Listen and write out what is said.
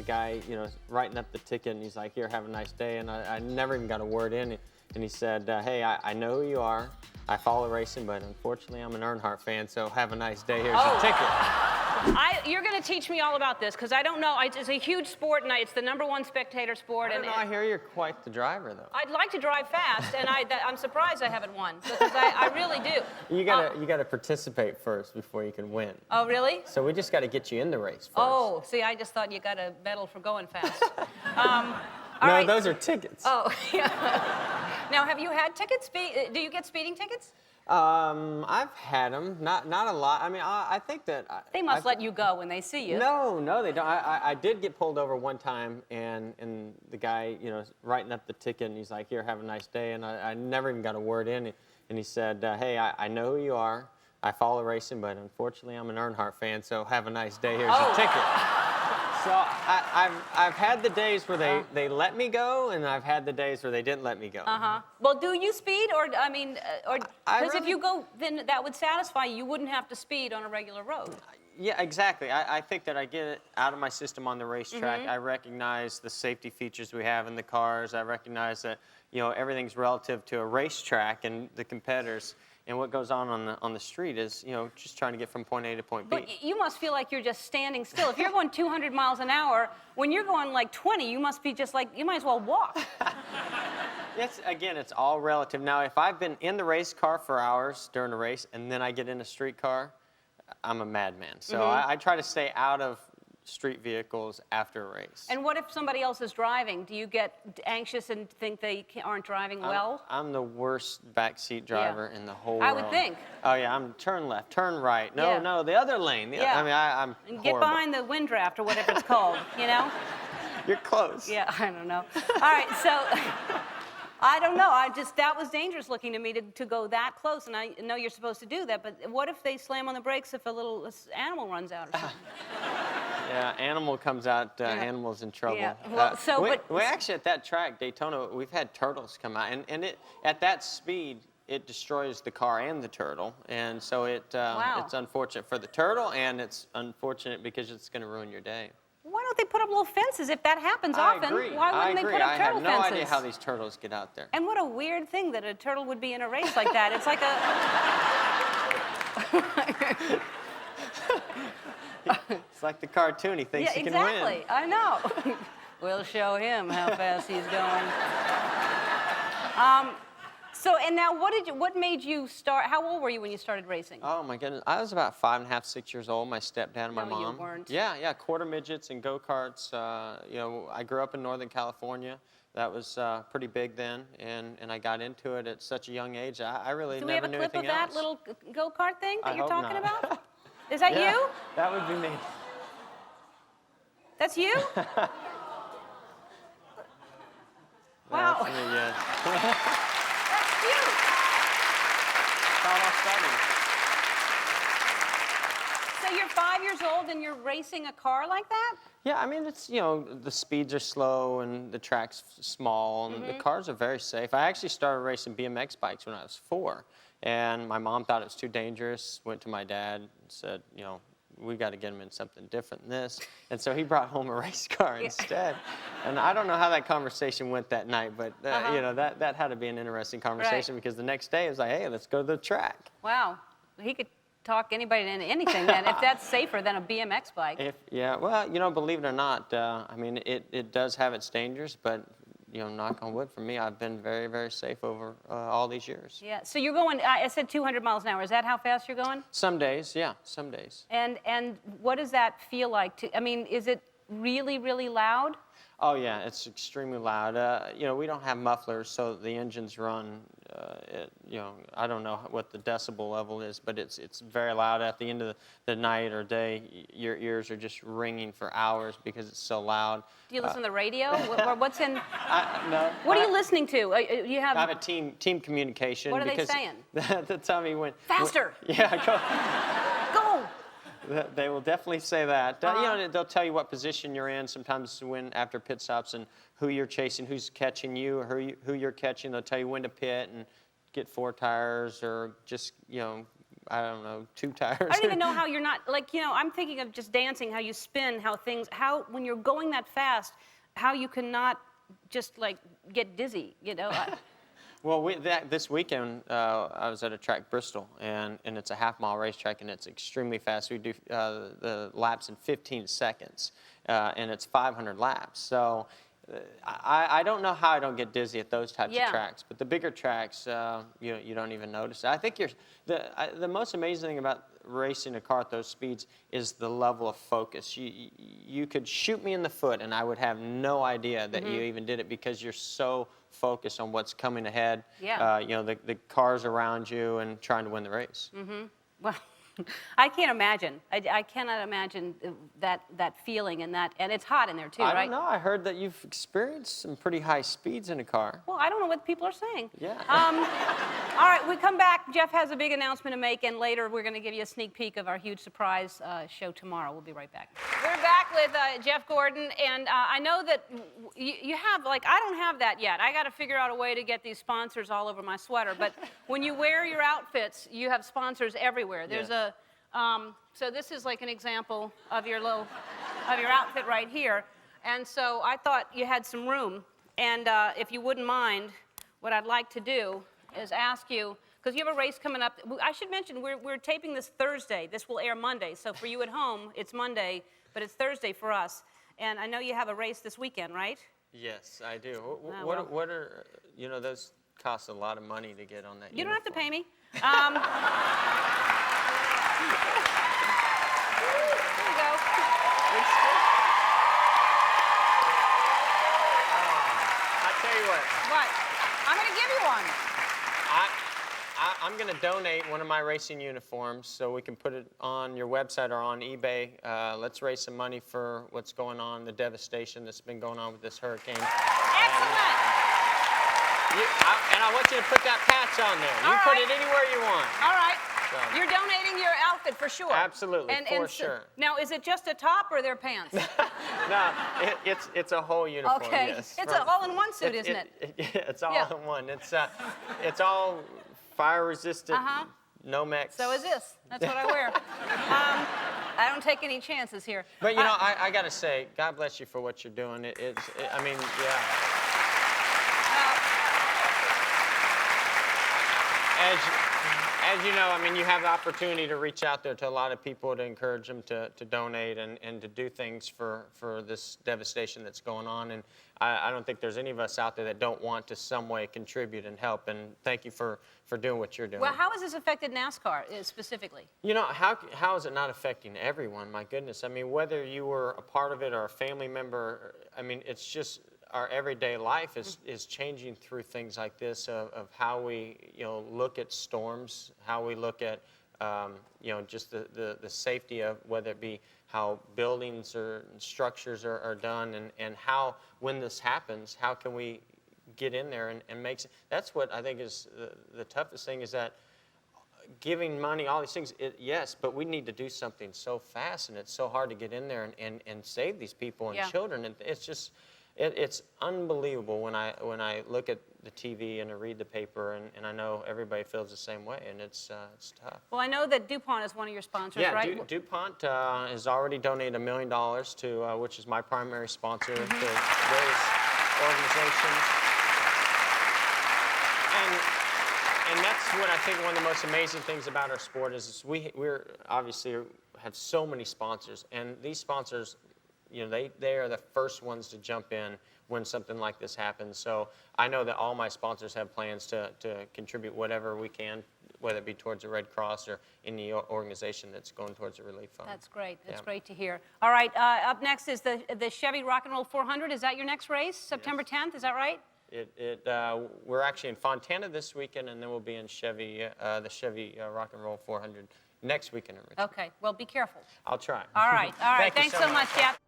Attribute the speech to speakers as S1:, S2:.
S1: guy, writing up the ticket, and he's like, "Here, have a nice day." And I never even got a word in. And he said, "Hey, I know who you are. I follow racing, but unfortunately, I'm an Earnhardt fan. So have a nice day. Here's your ticket."
S2: You're going to teach me all about this because I don't know. It's a huge sport, and it's the #1 spectator sport.
S1: I don't know. I hear you're quite the driver, though.
S2: I'd like to drive fast, and I'm surprised I haven't won because I really do.
S1: You gotta participate first before you can win.
S2: Oh, really?
S1: So we just got to get you in the race first.
S2: Oh, see, I just thought you got a medal for going fast.
S1: No,
S2: right.
S1: those are tickets.
S2: Oh, yeah. Now, have you had tickets? Do you get speeding tickets?
S1: I've had them, not a lot. I mean, I think that
S2: they must let you go when they see you.
S1: No, they don't. I did get pulled over one time, and the guy, writing up the ticket, and he's like, "Here, have a nice day," and I never even got a word in, and he said, "Hey, I know who you are. I follow racing, but unfortunately, I'm an Earnhardt fan. So have a nice day. Here's your ticket." So I've had the days where they let me go, and I've had the days where they didn't let me go.
S2: Well, do you speed, or because if you go, then that would satisfy you. You wouldn't have to speed on a regular road.
S1: Yeah, exactly. I think that I get it out of my system on the racetrack. I recognize the safety features we have in the cars. I recognize that everything's relative to a racetrack and the competitors. And what goes on the street is, just trying to get from point A to point B.
S2: But you must feel like you're just standing still. If you're going 200 miles an hour, when you're going like 20, you must be just like, you might as well walk.
S1: Yes, again, it's all relative. Now, if I've been in the race car for hours during a race and then I get in a street car, I'm a madman. So I try to stay out of street vehicles after a race.
S2: And what if somebody else is driving? Do you get anxious and think they aren't driving well?
S1: I'm the worst backseat driver in the whole world.
S2: I would think.
S1: Oh, yeah, I'm turn left, turn right. No, the other lane. I mean, I'm
S2: and get behind the wind draft or whatever it's called,
S1: You're close.
S2: Yeah, I don't know. All right, so I don't know. That was dangerous looking to me to go that close, and I know you're supposed to do that, but what if they slam on the brakes if a little animal runs out or something?
S1: Yeah, animal comes out, animal's in trouble.
S2: Yeah. Well,
S1: we actually, at that track, Daytona, we've had turtles come out, and at that speed, it destroys the car and the turtle, and so it's unfortunate for the turtle, and it's unfortunate because it's going to ruin your day.
S2: Why don't they put up little fences if that happens often? Why wouldn't they put up turtle fences?
S1: I have no idea how these turtles get out there.
S2: And what a weird thing that a turtle would be in a race like that. It's like a...
S1: It's like the cartoon. He thinks he can win.
S2: Yeah, exactly. I know. We'll show him how fast he's going. So, and now, what made you start? How old were you when you started racing?
S1: Oh my goodness, I was about 5 1/2, 6 years old. My stepdad and my mom.
S2: No, you weren't.
S1: Yeah, quarter midgets and go-karts. I grew up in Northern California. That was pretty big then, and I got into it at such a young age. I really never knew anything else.
S2: Do we have a clip of that little go-kart thing that you're talking about? Is that
S1: yeah,
S2: you?
S1: That would be me.
S2: That's you? Wow.
S1: That's me, yes.
S2: That's cute.
S1: That's how it all started.
S2: So you're 5 years old and you're racing a car like that?
S1: Yeah, I mean, it's, the speeds are slow and the track's small and the cars are very safe. I actually started racing BMX bikes when I was 4. And my mom thought it was too dangerous, went to my dad and said, we got to get him in something different than this. And so he brought home a race car instead. And I don't know how that conversation went that night, but, that had to be an interesting conversation because the next day it was like, hey, let's go to the track.
S2: Wow. He could talk anybody into anything then, if that's safer than a BMX bike.
S1: Well, believe it or not, I mean, it does have its dangers, but knock on wood, for me, I've been very, very safe over all these years.
S2: Yeah, so you're going, I said 200 miles an hour. Is that how fast you're going?
S1: Some days, yeah, some days.
S2: And what does that feel like? Is it really, really loud?
S1: Oh, yeah, it's extremely loud. We don't have mufflers, so the engines run, I don't know what the decibel level is, but it's very loud. At the end of the night or day, your ears are just ringing for hours because it's so loud.
S2: Do you listen to the radio? What's in?
S1: No.
S2: What are you listening to? You have.
S1: I have a team communication.
S2: What are they saying?
S1: They'll tell me when.
S2: Faster.
S1: Go.
S2: Go.
S1: They will definitely say that. They'll tell you what position you're in sometimes after pit stops and who you're chasing, who's catching you, or who you're catching. They'll tell you when to pit and get 4 tires or just, I don't know, 2 tires.
S2: I don't even know how you're not, like, I'm thinking of just dancing, how you spin, how when you're going that fast, how you cannot just, like, get dizzy,
S1: Well, this weekend, I was at a track, Bristol, and it's a half-mile racetrack, and it's extremely fast. We do the laps in 15 seconds, and it's 500 laps. So I don't know how I don't get dizzy at those types of tracks, but the bigger tracks, you don't even notice it. I think the most amazing thing about racing a car at those speeds is the level of focus. You could shoot me in the foot, and I would have no idea that you even did it because you're so focused on what's coming ahead.
S2: Yeah.
S1: The cars around you and trying to win the race.
S2: Well, I can't imagine. I cannot imagine that feeling and it's hot in there too, right?
S1: I don't know. I heard that you've experienced some pretty high speeds in a car.
S2: Well, I don't know what people are saying.
S1: Yeah.
S2: All right, we come back. Jeff has a big announcement to make, and later we're going to give you a sneak peek of our huge surprise show tomorrow. We'll be right back. We're back with Jeff Gordon, and I know that you have, like, I don't have that yet. I got to figure out a way to get these sponsors all over my sweater. But when you wear your outfits, you have sponsors everywhere. There's so this is like an example of your outfit right here. And so I thought you had some room. And if you wouldn't mind, what I'd like to do is ask you, because you have a race coming up. I should mention, we're taping this Thursday. This will air Monday. So for you at home, it's Monday, but it's Thursday for us. And I know you have a race this weekend, right?
S1: Yes, I do.
S2: Well,
S1: What are, those cost a lot of money to get on that
S2: You don't have to pay me. There you go.
S1: I tell you what.
S2: What? I'm going to give you one.
S1: I'm going to donate one of my racing uniforms so we can put it on your website or on eBay. Let's raise some money for what's going on, the devastation that's been going on with this hurricane.
S2: Excellent.
S1: And I want you to put that patch on there. You can put it anywhere you want.
S2: All right.
S1: So.
S2: You're donating your outfit for sure.
S1: Absolutely, for sure.
S2: Now, is it just a top or their pants?
S1: No, it's a whole uniform.
S2: Okay.
S1: Yes.
S2: It's an all-in-one suit, isn't it?
S1: Yeah, it's all in one. It's all fire resistant. Nomex.
S2: So is this. That's what I wear. I don't take any chances here.
S1: But I got to say, God bless you for what you're doing. I mean, yeah. As you know, I mean, you have the opportunity to reach out there to a lot of people to encourage them to donate and to do things for this devastation that's going on. And I don't think there's any of us out there that don't want to some way contribute and help. And thank you for doing what you're doing.
S2: Well, how has this affected NASCAR specifically?
S1: How is it not affecting everyone? My goodness. I mean, whether you were a part of it or a family member, I mean, it's just our everyday life is changing through things like this of how we look at storms, how we look at just the safety of whether it be how buildings or structures are done and how when this happens, how can we get in there and make that's what I think is the toughest thing is that giving money, all these things, yes, but we need to do something so fast and it's so hard to get in there and save these people and children. And it's just it's unbelievable when I look at the TV and I read the paper, and I know everybody feels the same way, and it's tough.
S2: Well, I know that DuPont is one of your sponsors, right?
S1: Yeah, DuPont has already donated $1 million to, which is my primary sponsor, to various organizations. And that's what I think one of the most amazing things about our sport is we're obviously have so many sponsors, and these sponsors, they are the first ones to jump in when something like this happens. So I know that all my sponsors have plans to contribute whatever we can, whether it be towards the Red Cross or any organization that's going towards a relief fund.
S2: That's great. That's great to hear. All right, up next is the Chevy Rock and Roll 400. Is that your next race, September 10th? Is that right?
S1: We're actually in Fontana this weekend, and then we'll be in the Chevy Rock and Roll 400 next weekend in Richmond.
S2: Okay. Well, be careful.
S1: I'll try.
S2: All right. All right. Thanks so much, Jeff.